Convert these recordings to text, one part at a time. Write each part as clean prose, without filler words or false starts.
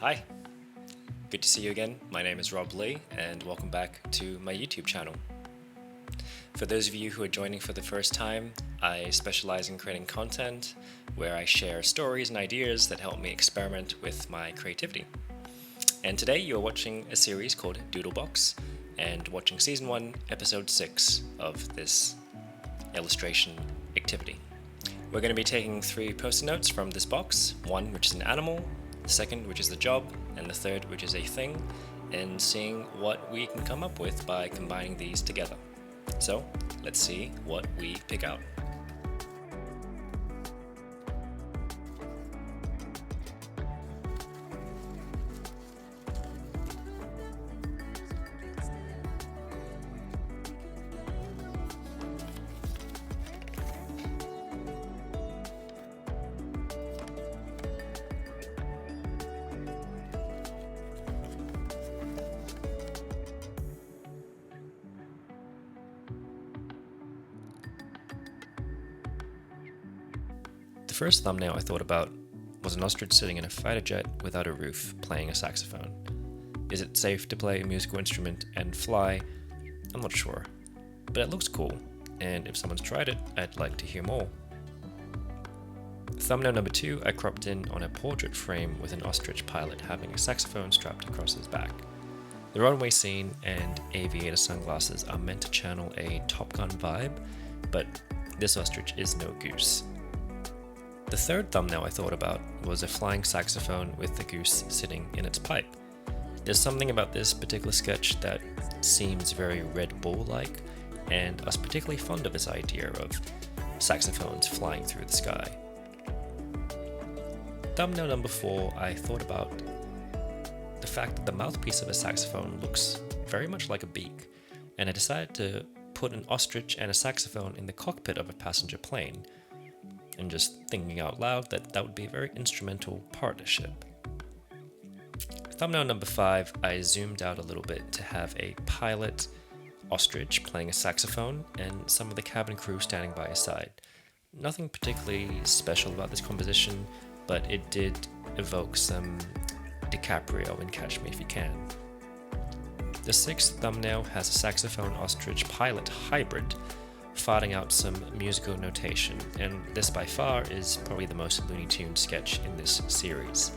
Hi, good to see you again. My name is Rob Lee and welcome back to my YouTube channel. For those of you who are joining for the first time, I specialize in creating content where I share stories and ideas that help me experiment with my creativity. And today you're watching a series called Doodle Box and watching Season 1, Episode 6 of this illustration activity. We're going to be taking 3 post-it notes from this box, one which is an animal, the second which is the job, and the third which is a thing, and seeing what we can come up with by combining these together. So let's see what we pick out. The first thumbnail I thought about was an ostrich sitting in a fighter jet without a roof playing a saxophone. Is it safe to play a musical instrument and fly? I'm not sure, but it looks cool, and if someone's tried it, I'd like to hear more. Thumbnail number 2 I cropped in on a portrait frame with an ostrich pilot having a saxophone strapped across his back. The runway scene and aviator sunglasses are meant to channel a Top Gun vibe, but this ostrich is no goose. The third thumbnail I thought about was a flying saxophone with the goose sitting in its pipe. There's something about this particular sketch that seems very Red Bull-like, and I was particularly fond of this idea of saxophones flying through the sky. Thumbnail number 4 I thought about the fact that the mouthpiece of a saxophone looks very much like a beak, and I decided to put an ostrich and a saxophone in the cockpit of a passenger plane, and just thinking out loud that would be a very instrumental partnership. Thumbnail number 5, I zoomed out a little bit to have a pilot ostrich playing a saxophone and some of the cabin crew standing by his side. Nothing particularly special about this composition, but it did evoke some DiCaprio in Catch Me If You Can. The 6th thumbnail has a saxophone ostrich pilot hybrid farting out some musical notation, and this by far is probably the most Looney Tunes sketch in this series.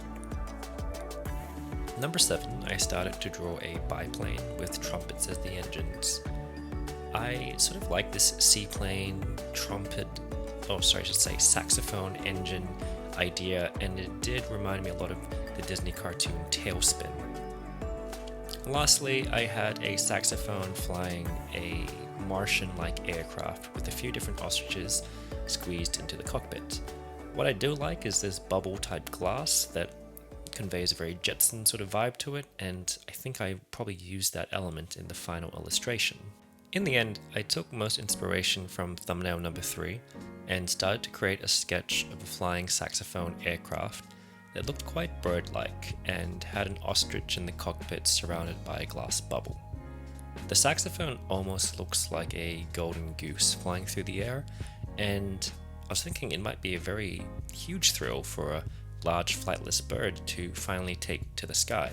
Number 7, I started to draw a biplane with trumpets as the engines. I sort of like this seaplane, saxophone engine idea, and it did remind me a lot of the Disney cartoon Tailspin. Lastly, I had a saxophone flying a Martian-like aircraft with a few different ostriches squeezed into the cockpit. What I do like is this bubble-type glass that conveys a very Jetson sort of vibe to it, and I think I probably used that element in the final illustration. In the end, I took most inspiration from thumbnail number 3 and started to create a sketch of a flying saxophone aircraft that looked quite bird-like and had an ostrich in the cockpit surrounded by a glass bubble. The saxophone almost looks like a golden goose flying through the air, and I was thinking it might be a very huge thrill for a large flightless bird to finally take to the sky.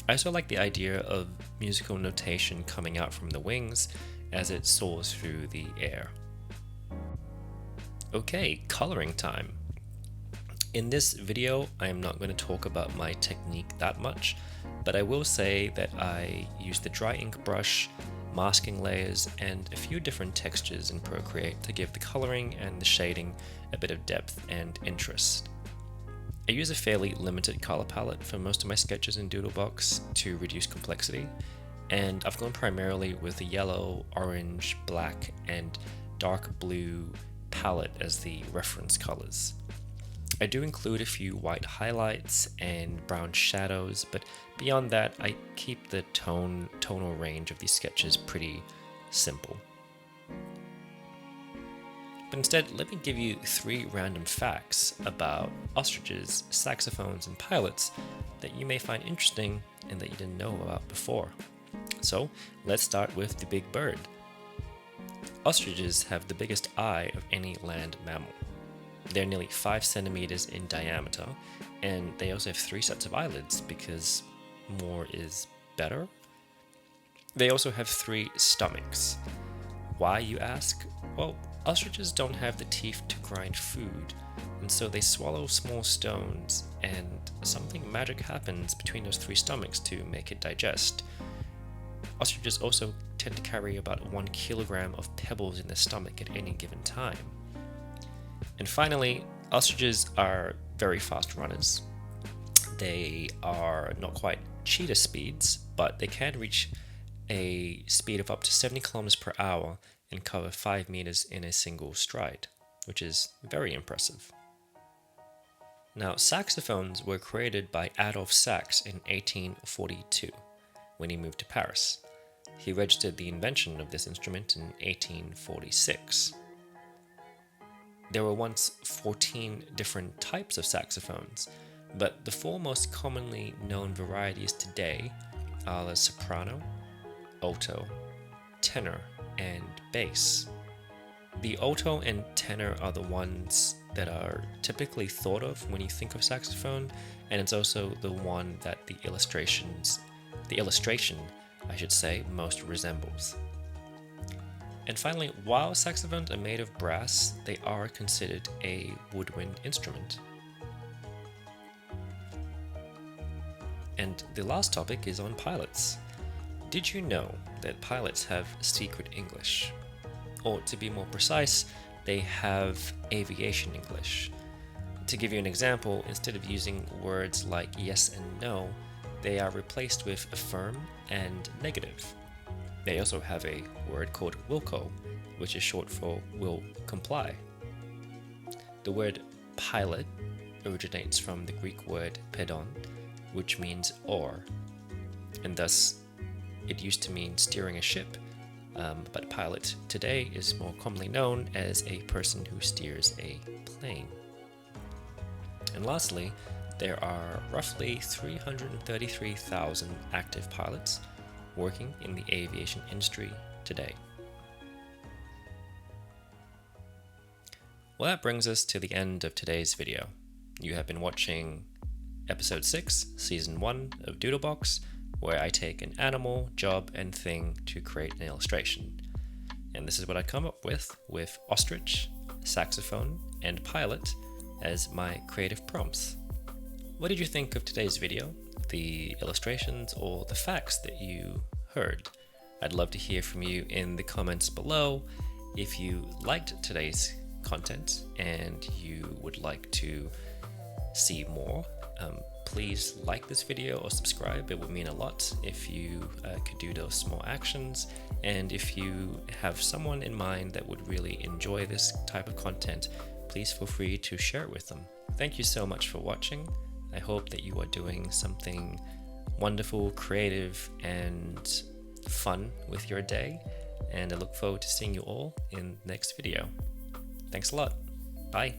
I also like the idea of musical notation coming out from the wings as it soars through the air. Okay, coloring time. In this video, I am not going to talk about my technique that much, but I will say that I used the dry ink brush, masking layers, and a few different textures in Procreate to give the coloring and the shading a bit of depth and interest. I use a fairly limited color palette for most of my sketches in Doodle Box to reduce complexity, and I've gone primarily with the yellow, orange, black, and dark blue palette as the reference colors. I do include a few white highlights and brown shadows, but beyond that, I keep the tonal range of these sketches pretty simple. But instead, let me give you 3 random facts about ostriches, saxophones, and pilots that you may find interesting and that you didn't know about before. So, let's start with the big bird. Ostriches have the biggest eye of any land mammal. They're nearly 5 centimeters in diameter, and they also have 3 sets of eyelids because more is better. They also have 3 stomachs. Why, you ask? Well, ostriches don't have the teeth to grind food, and so they swallow small stones, and something magic happens between those 3 stomachs to make it digest. Ostriches also tend to carry about 1 kilogram of pebbles in their stomach at any given time. And finally, ostriches are very fast runners. They are not quite cheetah speeds, but they can reach a speed of up to 70 kilometers per hour and cover 5 meters in a single stride, which is very impressive. Now, saxophones were created by Adolphe Sax in 1842 when he moved to Paris. He registered the invention of this instrument in 1846. There were once 14 different types of saxophones, but the 4 most commonly known varieties today are the soprano, alto, tenor, and bass. The alto and tenor are the ones that are typically thought of when you think of saxophone, and it's also the one that the illustration, most resembles. And finally, while saxophones are made of brass, they are considered a woodwind instrument. And the last topic is on pilots. Did you know that pilots have secret English? Or to be more precise, they have aviation English. To give you an example, instead of using words like yes and no, they are replaced with affirm and negative. They also have a word called wilco, which is short for will comply. The word pilot originates from the Greek word pedon, which means oar, and thus it used to mean steering a ship, but pilot today is more commonly known as a person who steers a plane. And lastly, there are roughly 333,000 active pilots working in the aviation industry today. Well, that brings us to the end of today's video. You have been watching episode 6, season 1 of Doodle Box, where I take an animal, job, and thing to create an illustration. And this is what I come up with ostrich, saxophone, and pilot as my creative prompts. What did you think of today's video, the illustrations, or the facts that you heard? I'd love to hear from you in the comments below. If you liked today's content and you would like to see more, please like this video or subscribe. It would mean a lot if you could do those small actions. And if you have someone in mind that would really enjoy this type of content, please feel free to share it with them. Thank you so much for watching. I hope that you are doing something wonderful, creative, and fun with your day. And I look forward to seeing you all in the next video. Thanks a lot. Bye.